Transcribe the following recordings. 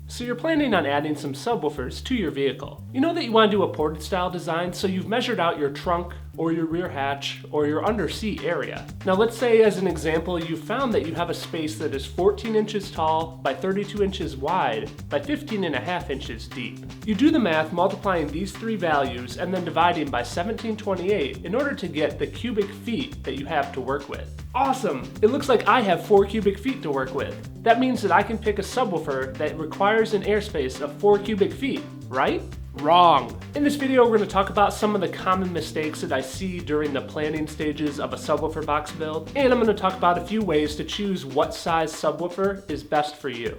So you're planning on adding some subwoofers to your vehicle. You know that you want to do a ported style design, so you've measured out your trunk or your rear hatch or your under seat area. Now let's say, as an example, you found that you have a space that is 14 inches tall by 32 inches wide by 15.5 inches deep. You do the math multiplying these three values and then dividing by 1728 in order to get the cubic feet that you have to work with. Awesome! It looks like I have 4 cubic feet to work with. That means that I can pick a subwoofer that requires an airspace of 4 cubic feet, right? Wrong. In this video, we're going to talk about some of the common mistakes that I see during the planning stages of a subwoofer box build, and I'm going to talk about a few ways to choose what size subwoofer is best for you.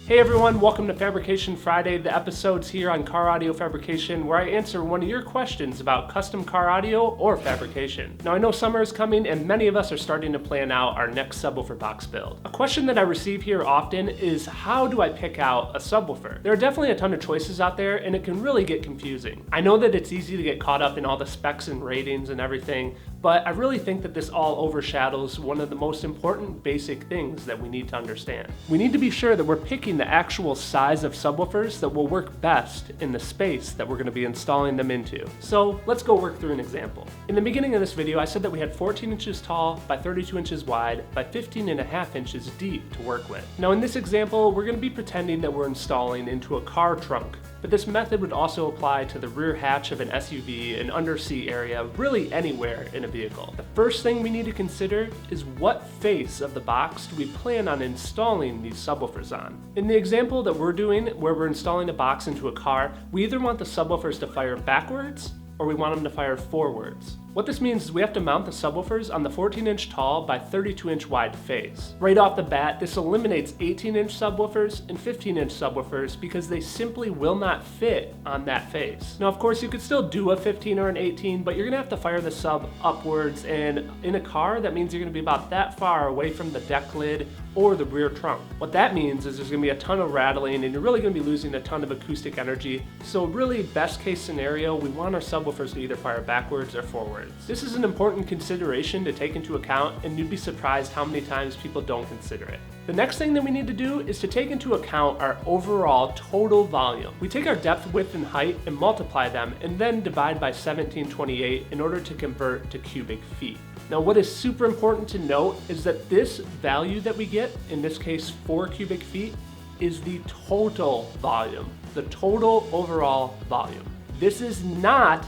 Hey everyone, welcome to Fabrication Friday, the episodes here on CarAudioFabrication where I answer one of your questions about custom car audio or fabrication. Now I know summer is coming and many of us are starting to plan out our next subwoofer box build. A question that I receive here often is, how do I pick out a subwoofer? There are definitely a ton of choices out there and it can really get confusing. I know that it's easy to get caught up in all the specs and ratings and everything, but I really think that this all overshadows one of the most important basic things that we need to understand. We need to be sure that we're picking the actual size of subwoofers that will work best in the space that we're going to be installing them into. So let's go work through an example. In the beginning of this video, I said that we had 14 inches tall by 32 inches wide by 15.5 inches deep to work with. Now in this example, we're going to be pretending that we're installing into a car trunk, but this method would also apply to the rear hatch of an SUV, an underseat area, really anywhere in a vehicle. The first thing we need to consider is what face of the box do we plan on installing these subwoofers on. In the example that we're doing, where we're installing a box into a car, we either want the subwoofers to fire backwards or we want them to fire forwards. What this means is we have to mount the subwoofers on the 14-inch tall by 32-inch wide face. Right off the bat, this eliminates 18-inch subwoofers and 15-inch subwoofers because they simply will not fit on that face. Now, of course, you could still do a 15 or an 18, but you're gonna have to fire the sub upwards, and in a car, that means you're gonna be about that far away from the deck lid or the rear trunk. What that means is there's gonna be a ton of rattling and you're really gonna be losing a ton of acoustic energy. So really, best case scenario, we want our subwoofers to either fire backwards or forwards. This is an important consideration to take into account, and you'd be surprised how many times people don't consider it. The next thing that we need to do is to take into account our overall total volume. We take our depth, width, and height and multiply them and then divide by 1728 in order to convert to cubic feet. Now what is super important to note is that this value that we get, in this case 4 cubic feet, is the total volume, the total overall volume. This is not,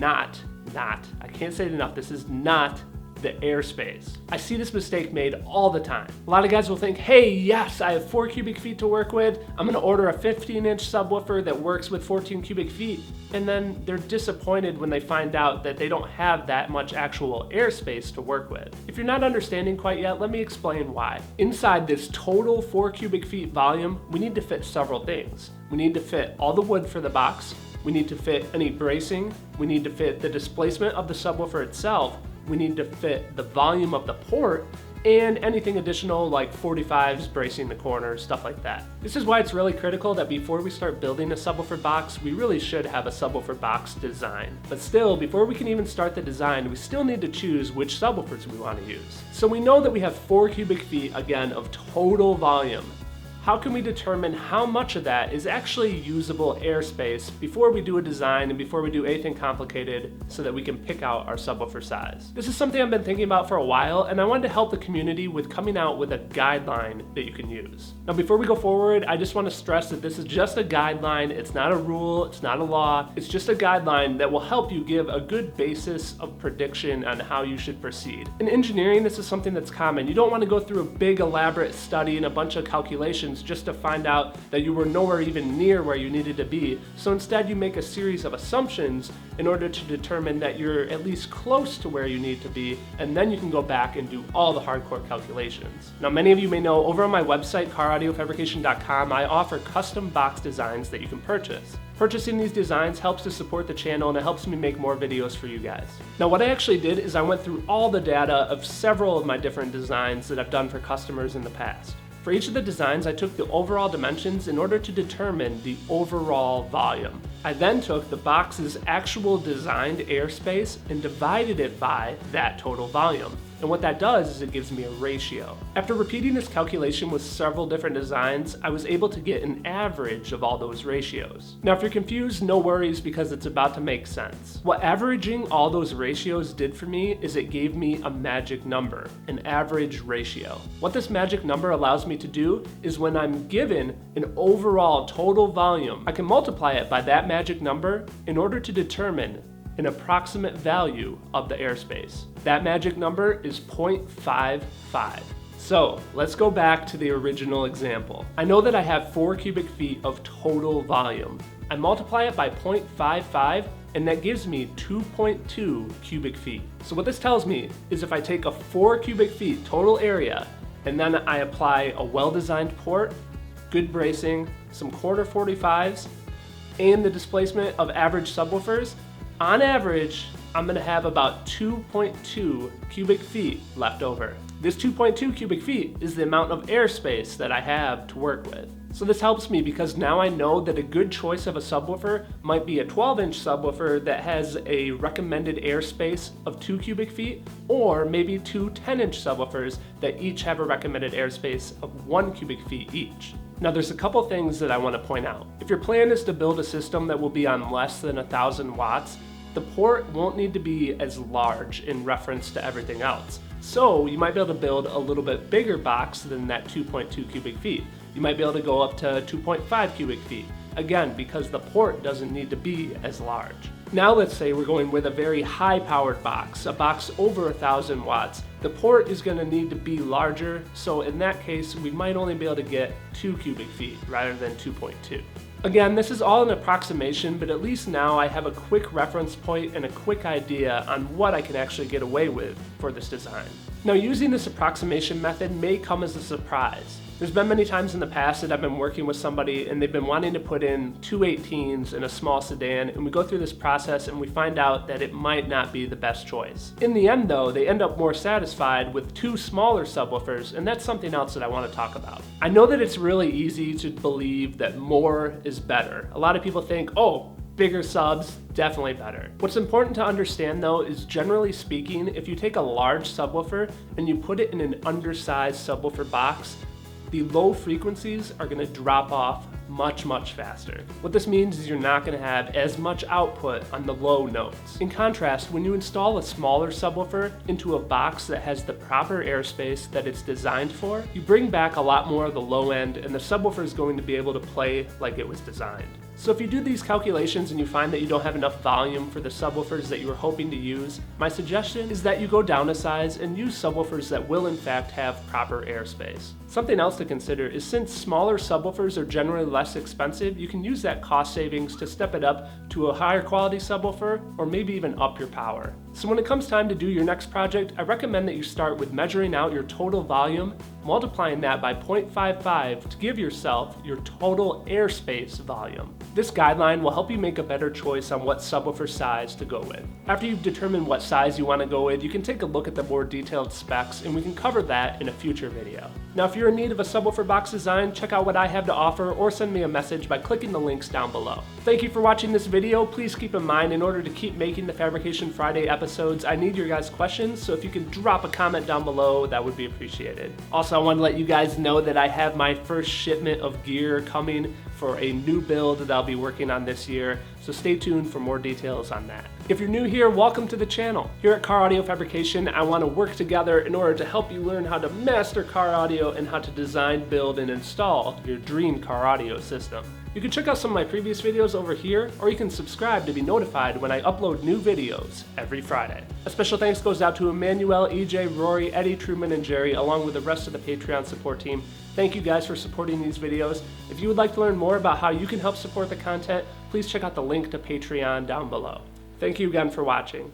I can't say it enough, this is not the airspace. I see this mistake made all the time. A lot of guys will think, hey, yes, I have 4 cubic feet to work with. I'm gonna order a 15-inch subwoofer that works with 14 cubic feet. And then they're disappointed when they find out that they don't have that much actual airspace to work with. If you're not understanding quite yet, let me explain why. Inside this total 4 cubic feet volume, we need to fit several things. We need to fit all the wood for the box. We need to fit any bracing. We need to fit the displacement of the subwoofer itself. We need to fit the volume of the port and anything additional like 45s, bracing the corners, stuff like that. This is why it's really critical that before we start building a subwoofer box, we really should have a subwoofer box design. But still, before we can even start the design, we still need to choose which subwoofers we want to use. So we know that we have 4 cubic feet, again, of total volume. How can we determine how much of that is actually usable airspace before we do a design and before we do anything complicated so that we can pick out our subwoofer size? This is something I've been thinking about for a while, and I wanted to help the community with coming out with a guideline that you can use. Now, before we go forward, I just want to stress that this is just a guideline. It's not a rule, it's not a law. It's just a guideline that will help you give a good basis of prediction on how you should proceed. In engineering, this is something that's common. You don't want to go through a big elaborate study and a bunch of calculations just to find out that you were nowhere even near where you needed to be. So instead you make a series of assumptions in order to determine that you're at least close to where you need to be, and then you can go back and do all the hardcore calculations. Now many of you may know over on my website, CarAudioFabrication.com, I offer custom box designs that you can purchase. Purchasing these designs helps to support the channel and it helps me make more videos for you guys. Now what I actually did is I went through all the data of several of my different designs that I've done for customers in the past. For each of the designs, I took the overall dimensions in order to determine the overall volume. I then took the box's actual designed airspace and divided it by that total volume. And what that does is it gives me a ratio. After repeating this calculation with several different designs, I was able to get an average of all those ratios. Now, if you're confused, no worries, because it's about to make sense. What averaging all those ratios did for me is it gave me a magic number, an average ratio. What this magic number allows me to do is when I'm given an overall total volume, I can multiply it by that magic number in order to determine an approximate value of the airspace. That magic number is 0.55. So let's go back to the original example. I know that I have 4 cubic feet of total volume. I multiply it by 0.55 and that gives me 2.2 cubic feet. So what this tells me is if I take a 4 cubic feet total area and then I apply a well-designed port, good bracing, some quarter 45s, and the displacement of average subwoofers, on average, I'm gonna have about 2.2 cubic feet left over. This 2.2 cubic feet is the amount of airspace that I have to work with. So this helps me because now I know that a good choice of a subwoofer might be a 12-inch subwoofer that has a recommended airspace of 2 cubic feet, or maybe 2 10-inch subwoofers that each have a recommended airspace of 1 cubic feet each. Now there's a couple things that I want to point out. If your plan is to build a system that will be on less than 1,000 watts, the port won't need to be as large in reference to everything else. So you might be able to build a little bit bigger box than that 2.2 cubic feet. You might be able to go up to 2.5 cubic feet. Again, because the port doesn't need to be as large. Now let's say we're going with a very high powered box, a box over 1,000 watts. The port is going to need to be larger, so in that case we might only be able to get 2 cubic feet rather than 2.2. Again, this is all an approximation, but at least now I have a quick reference point and a quick idea on what I can actually get away with for this design. Now, using this approximation method may come as a surprise. There's been many times in the past that I've been working with somebody and they've been wanting to put in 2 18s in a small sedan, and we go through this process and we find out that it might not be the best choice. In the end though, they end up more satisfied with 2 smaller subwoofers, and that's something else that I want to talk about. I know that it's really easy to believe that more is better. A lot of people think, oh, bigger subs, definitely better. What's important to understand though is, generally speaking, if you take a large subwoofer and you put it in an undersized subwoofer box, the low frequencies are going to drop off much faster. What this means is you're not going to have as much output on the low notes. In contrast, when you install a smaller subwoofer into a box that has the proper airspace that it's designed for, you bring back a lot more of the low end, and the subwoofer is going to be able to play like it was designed. So if you do these calculations and you find that you don't have enough volume for the subwoofers that you were hoping to use, my suggestion is that you go down a size and use subwoofers that will in fact have proper airspace. Something else to consider is, since smaller subwoofers are generally less expensive, you can use that cost savings to step it up to a higher quality subwoofer, or maybe even up your power. So when it comes time to do your next project, I recommend that you start with measuring out your total volume, multiplying that by 0.55 to give yourself your total airspace volume. This guideline will help you make a better choice on what subwoofer size to go with. After you've determined what size you want to go with, you can take a look at the more detailed specs, and we can cover that in a future video. Now, if you're in need of a subwoofer box design, check out what I have to offer, or send me a message by clicking the links down below. Thank you for watching this video. Please keep in mind, in order to keep making the Fabrication Friday episodes, I need your guys' questions, so if you can drop a comment down below, that would be appreciated. Also, I want to let you guys know that I have my first shipment of gear coming for a new build that I'll be working on this year, so stay tuned for more details on that. If you're new here, welcome to the channel. Here at CarAudioFabrication, I want to work together in order to help you learn how to master car audio and how to design, build, and install your dream car audio system. You can check out some of my previous videos over here, or you can subscribe to be notified when I upload new videos every Friday. A special thanks goes out to Emmanuel, EJ, Rory, Eddie, Truman, and Jerry, along with the rest of the Patreon support team. Thank you guys for supporting these videos. If you would like to learn more about how you can help support the content, please check out the link to Patreon down below. Thank you again for watching.